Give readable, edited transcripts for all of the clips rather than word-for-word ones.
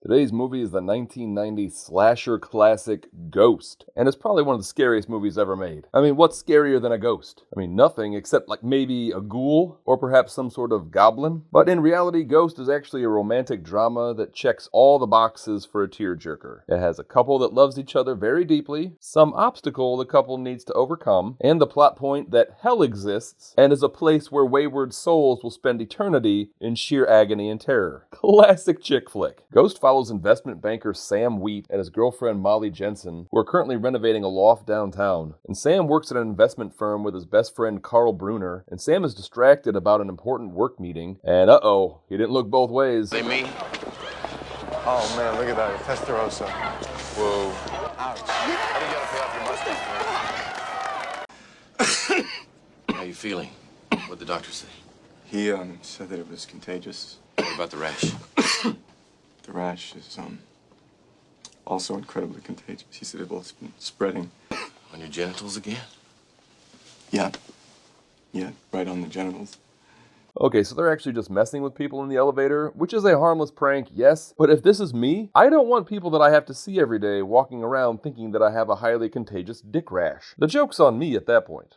Today's movie is the 1990 slasher classic Ghost, and it's probably one of the scariest movies ever made. I mean, what's scarier than a ghost? I mean, nothing except like maybe a ghoul or perhaps some sort of goblin. But in reality, Ghost is actually a romantic drama that checks all the boxes for a tearjerker. It has a couple that loves each other very deeply, some obstacle the couple needs to overcome, and the plot point that hell exists and is a place where wayward souls will spend eternity in sheer agony and terror. Classic chick flick. Ghost follows investment banker Sam Wheat and his girlfriend Molly Jensen, who are currently renovating a loft downtown. And Sam works at an investment firm with his best friend Carl Bruner, and Sam is distracted about an important work meeting, and uh-oh, he didn't look both ways. They me? Oh man, look at that, a Testarossa. Whoa. Ouch. How do you gotta pay off your mustache, man? How you feeling? What'd the doctor say? He said that it was contagious. What about the rash? The rash is also incredibly contagious. He said it was spreading. On your genitals again? Yeah, right on the genitals. Okay, so they're actually just messing with people in the elevator, which is a harmless prank, yes. But if this is me, I don't want people that I have to see every day walking around thinking that I have a highly contagious dick rash. The joke's on me at that point.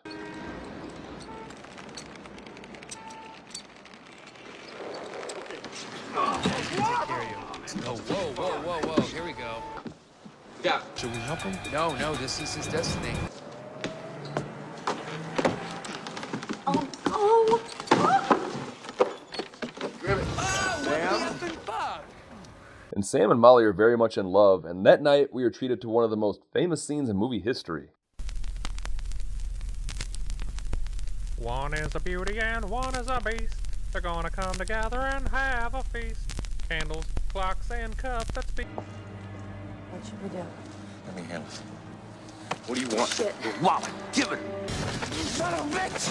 Oh, whoa, here we go. Yeah. Should we help him? No, this is his destiny. And Sam and Molly are very much in love, and that night we are treated to one of the most famous scenes in movie history. One is a beauty and one is a beast. They're gonna come together and have a feast. Candles, clocks, and cups that speak. What should we do? Let me handle it. What do you want? Shit. Your wallet. Give it. You son of a bitch!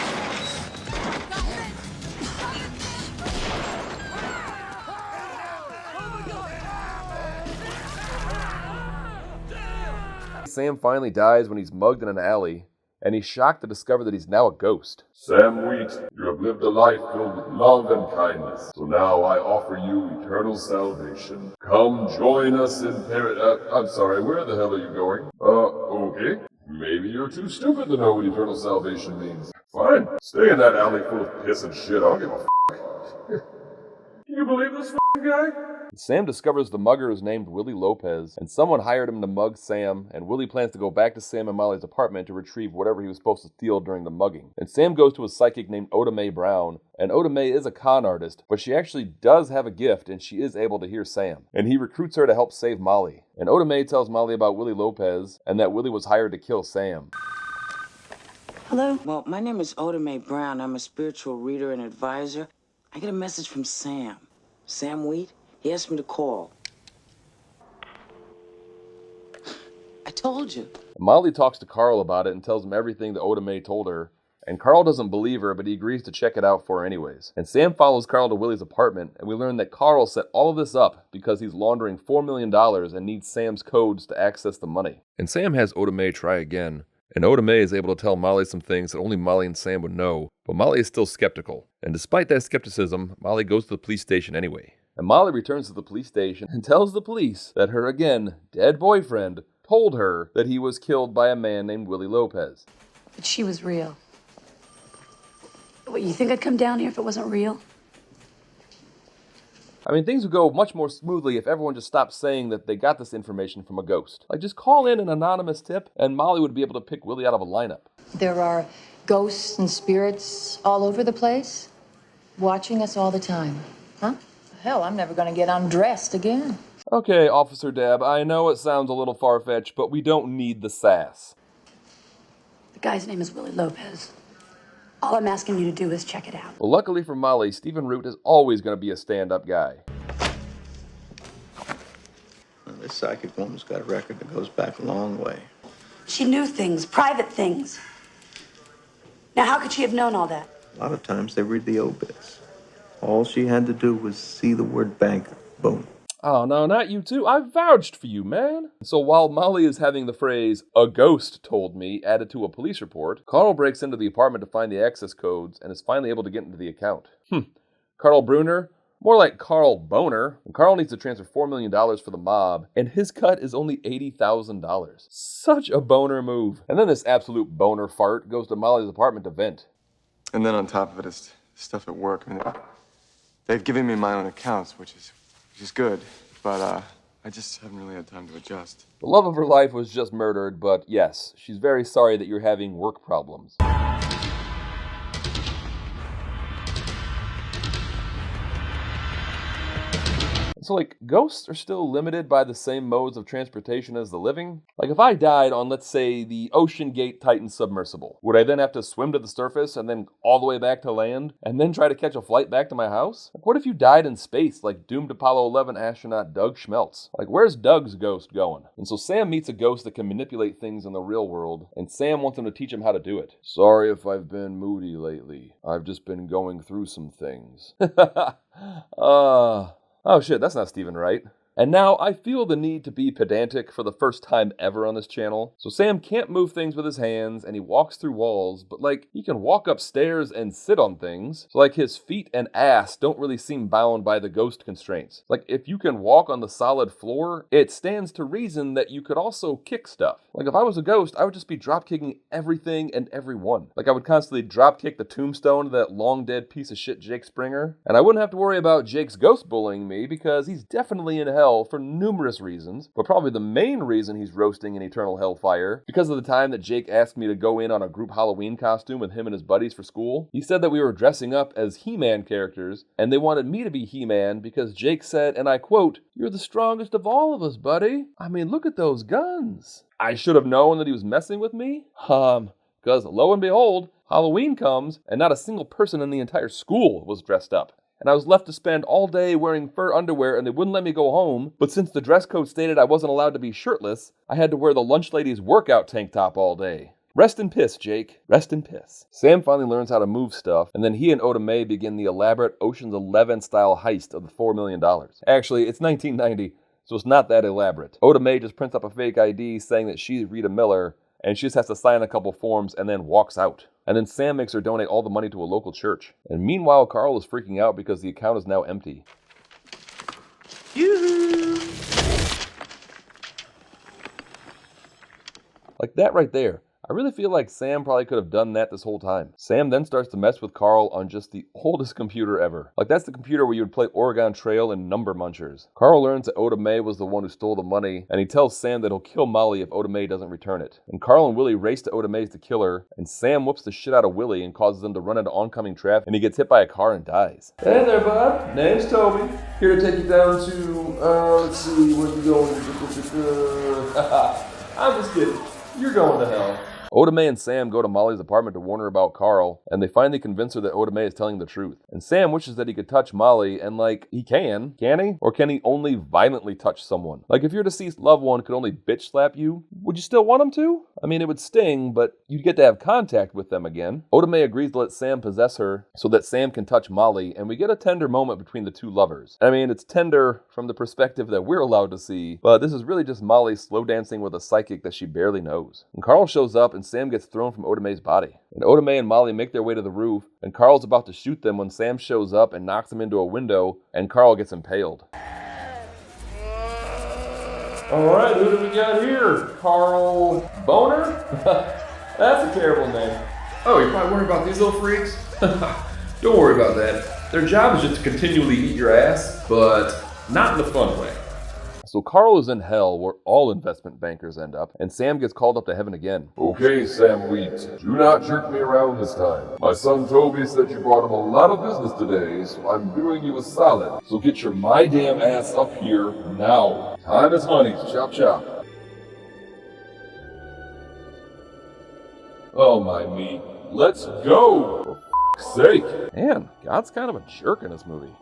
Sam finally dies when he's mugged in an alley, and he's shocked to discover that he's now a ghost. Sam Wheat, you have lived a life filled with love and kindness, so now I offer you eternal salvation. Come join us in paradise. I'm sorry, where the hell are you going? Okay. Maybe you're too stupid to know what eternal salvation means. Fine, stay in that alley full of piss and shit, I don't give a f***. Can you believe this f***ing guy? Sam discovers the mugger is named Willie Lopez, and someone hired him to mug Sam, and Willie plans to go back to Sam and Molly's apartment to retrieve whatever he was supposed to steal during the mugging. And Sam goes to a psychic named Oda Mae Brown, and Oda Mae is a con artist, but she actually does have a gift, and she is able to hear Sam. And he recruits her to help save Molly. And Oda Mae tells Molly about Willie Lopez, and that Willie was hired to kill Sam. Hello? Well, my name is Oda Mae Brown. I'm a spiritual reader and advisor. I get a message from Sam. Sam Wheat? He asked me to call. I told you. Molly talks to Carl about it and tells him everything that Oda Mae told her, and Carl doesn't believe her, but he agrees to check it out for her anyways. And Sam follows Carl to Willie's apartment, and we learn that Carl set all of this up because he's laundering $4 million and needs Sam's codes to access the money. And Sam has Oda Mae try again, and Oda Mae is able to tell Molly some things that only Molly and Sam would know, but Molly is still skeptical. And despite that skepticism, Molly goes to the police station anyway. And Molly returns to the police station and tells the police that her, again, dead boyfriend told her that he was killed by a man named Willie Lopez. But she was real. What, you think I'd come down here if it wasn't real? I mean, things would go much more smoothly if everyone just stopped saying that they got this information from a ghost. Like, just call in an anonymous tip, and Molly would be able to pick Willie out of a lineup. There are ghosts and spirits all over the place, watching us all the time. Huh? Hell, I'm never gonna get undressed again. Okay, Officer Dab, I know it sounds a little far-fetched, but we don't need the sass. The guy's name is Willie Lopez. All I'm asking you to do is check it out. Well, luckily for Molly, Stephen Root is always going to be a stand-up guy. Well, this psychic woman's got a record that goes back a long way. She knew things, private things. Now, how could she have known all that? A lot of times they read the obits. All she had to do was see the word banker. Boom. Oh, no, not you too. I vouched for you, man. So while Molly is having the phrase, "a ghost told me," added to a police report, Carl breaks into the apartment to find the access codes and is finally able to get into the account. Carl Bruner, More like Carl Boner. And Carl needs to transfer $4 million for the mob, and his cut is only $80,000. Such a boner move. And then this absolute boner fart goes to Molly's apartment to vent. And then on top of it is stuff at work. I mean, they've given me my own accounts, which is good, but I just haven't really had time to adjust. The love of her life was just murdered, but yes, she's very sorry that you're having work problems. So, like, ghosts are still limited by the same modes of transportation as the living? Like, if I died on, let's say, the Ocean Gate Titan submersible, would I then have to swim to the surface and then all the way back to land, and then try to catch a flight back to my house? Like, what if you died in space, like doomed Apollo 11 astronaut Doug Schmeltz? Like, where's Doug's ghost going? And so Sam meets a ghost that can manipulate things in the real world, and Sam wants him to teach him how to do it. Sorry if I've been moody lately. I've just been going through some things. Oh shit, that's not Stephen Wright. And now I feel the need to be pedantic for the first time ever on this channel. So Sam can't move things with his hands, and he walks through walls, but like, he can walk upstairs and sit on things. So like, his feet and ass don't really seem bound by the ghost constraints. Like, if you can walk on the solid floor, it stands to reason that you could also kick stuff. Like, if I was a ghost, I would just be drop kicking everything and everyone. Like, I would constantly drop kick the tombstone of that long dead piece of shit Jake Springer. And I wouldn't have to worry about Jake's ghost bullying me, because he's definitely in hell for numerous reasons, but probably the main reason he's roasting in eternal hellfire, because of the time that Jake asked me to go in on a group Halloween costume with him and his buddies for school. He said that we were dressing up as He-Man characters, and they wanted me to be He-Man because Jake said, and I quote, "You're the strongest of all of us, buddy. I mean, look at those guns." I should have known that he was messing with me. Because lo and behold, Halloween comes, and not a single person in the entire school was dressed up. And I was left to spend all day wearing fur underwear, and they wouldn't let me go home. But since the dress code stated I wasn't allowed to be shirtless, I had to wear the lunch lady's workout tank top all day. Rest in piss, Jake. Rest in piss. Sam finally learns how to move stuff, and then he and Oda Mae begin the elaborate Ocean's 11 style heist of the $4 million. Actually, it's 1990, so it's not that elaborate. Oda Mae just prints up a fake ID saying that she's Rita Miller, and she just has to sign a couple forms and then walks out. And then Sam makes her donate all the money to a local church. And meanwhile, Carl is freaking out because the account is now empty. Yoo-hoo! Like that right there. I really feel like Sam probably could have done that this whole time. Sam then starts to mess with Carl on just the oldest computer ever. Like, that's the computer where you would play Oregon Trail and Number Munchers. Carl learns that Oda Mae was the one who stole the money, and he tells Sam that he'll kill Molly if Oda Mae doesn't return it. And Carl and Willie race to Oda Mae's to kill her, and Sam whoops the shit out of Willie and causes them to run into oncoming traffic, and he gets hit by a car and dies. Hey there, bud. Name's Toby. Here to take you down to, let's see, where you going? I'm just kidding. You're going to hell. Oda Mae and Sam go to Molly's apartment to warn her about Carl, and they finally convince her that Oda Mae is telling the truth. And Sam wishes that he could touch Molly, and like, he can he? Or can he only violently touch someone? Like, if your deceased loved one could only bitch slap you, would you still want him to? I mean, it would sting, but you'd get to have contact with them again. Oda Mae agrees to let Sam possess her so that Sam can touch Molly, and we get a tender moment between the two lovers. I mean, it's tender from the perspective that we're allowed to see, but this is really just Molly slow dancing with a psychic that she barely knows. And Carl shows up, and Sam gets thrown from Oda Mae's body. And Oda Mae and Molly make their way to the roof, and Carl's about to shoot them when Sam shows up and knocks him into a window, and Carl gets impaled. Alright, who do we got here? Carl Boner? That's a terrible name. Oh, you're probably worried about these little freaks? Don't worry about that. Their job is just to continually eat your ass, but not in the fun way. So Carl is in hell, where all investment bankers end up, and Sam gets called up to heaven again. Okay, Sam Wheat, do not jerk me around this time. My son Toby said you brought him a lot of business today, so I'm doing you a solid. So get your my damn ass up here now. Time is money. Chop chop. Oh my meat. Let's go! For f***'s sake. Man, God's kind of a jerk in this movie.